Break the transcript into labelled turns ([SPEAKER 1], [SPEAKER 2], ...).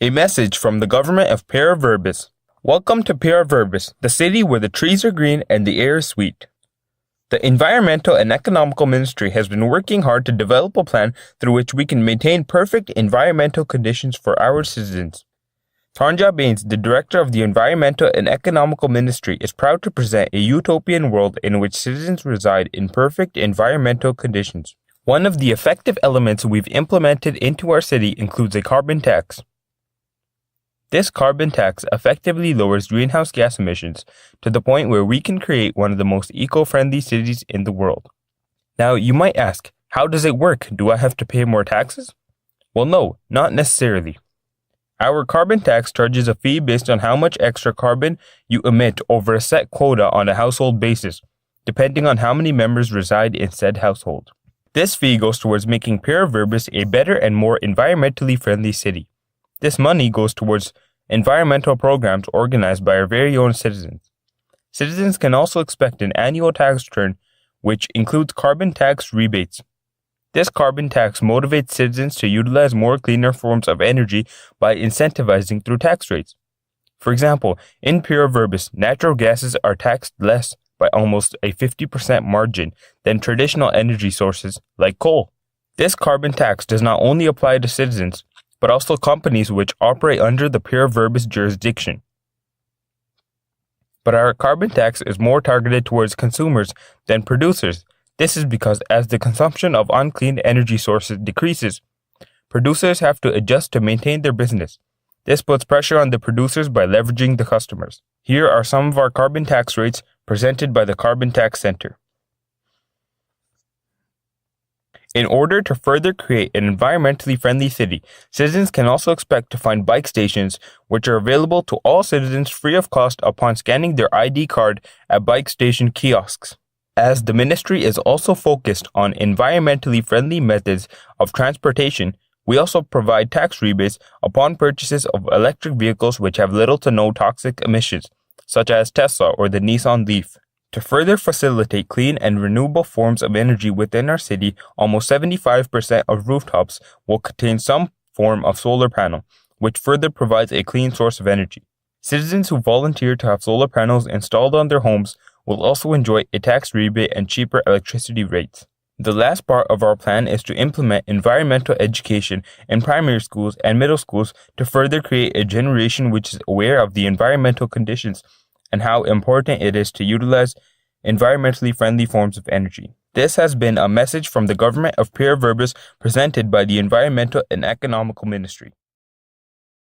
[SPEAKER 1] A message from the government of Para Verbis. Welcome to Para Verbis, the city where the trees are green and the air is sweet. The Environmental and Economical Ministry has been working hard to develop a plan through which we can maintain perfect environmental conditions for our citizens. Tanja Baines, the director of the Environmental and Economical Ministry, is proud to present a utopian world in which citizens reside in perfect environmental conditions. One of the effective elements we've implemented into our city includes a carbon tax. This carbon tax effectively lowers greenhouse gas emissions to the point where we can create one of the most eco-friendly cities in the world. Now, you might ask, how does it work? Do I have to pay more taxes? Well, no, not necessarily. Our carbon tax charges a fee based on how much extra carbon you emit over a set quota on a household basis, depending on how many members reside in said household. This fee goes towards making Para Verbis a better and more environmentally friendly city. This money goes towards environmental programs organized by our very own citizens. Citizens can also expect an annual tax return, which includes carbon tax rebates. This carbon tax motivates citizens to utilize more cleaner forms of energy by incentivizing through tax rates. For example, in Para Verbis, natural gases are taxed less by almost a 50% margin than traditional energy sources like coal. This carbon tax does not only apply to citizens, but also companies which operate under the Para Verbis jurisdiction. But our carbon tax is more targeted towards consumers than producers. This is because as the consumption of unclean energy sources decreases, producers have to adjust to maintain their business. This puts pressure on the producers by leveraging the customers. Here are some of our carbon tax rates presented by the Carbon Tax Center. In order to further create an environmentally friendly city, citizens can also expect to find bike stations which are available to all citizens free of cost upon scanning their ID card at bike station kiosks. As the ministry is also focused on environmentally friendly methods of transportation, we also provide tax rebates upon purchases of electric vehicles which have little to no toxic emissions, such as Tesla or the Nissan Leaf. To further facilitate clean and renewable forms of energy within our city, almost 75% of rooftops will contain some form of solar panel, which further provides a clean source of energy. Citizens who volunteer to have solar panels installed on their homes will also enjoy a tax rebate and cheaper electricity rates. The last part of our plan is to implement environmental education in primary schools and middle schools to further create a generation which is aware of the environmental conditions and how important it is to utilize environmentally friendly forms of energy. This has been a message from the government of Para Verbis presented by the Environmental and Economical Ministry.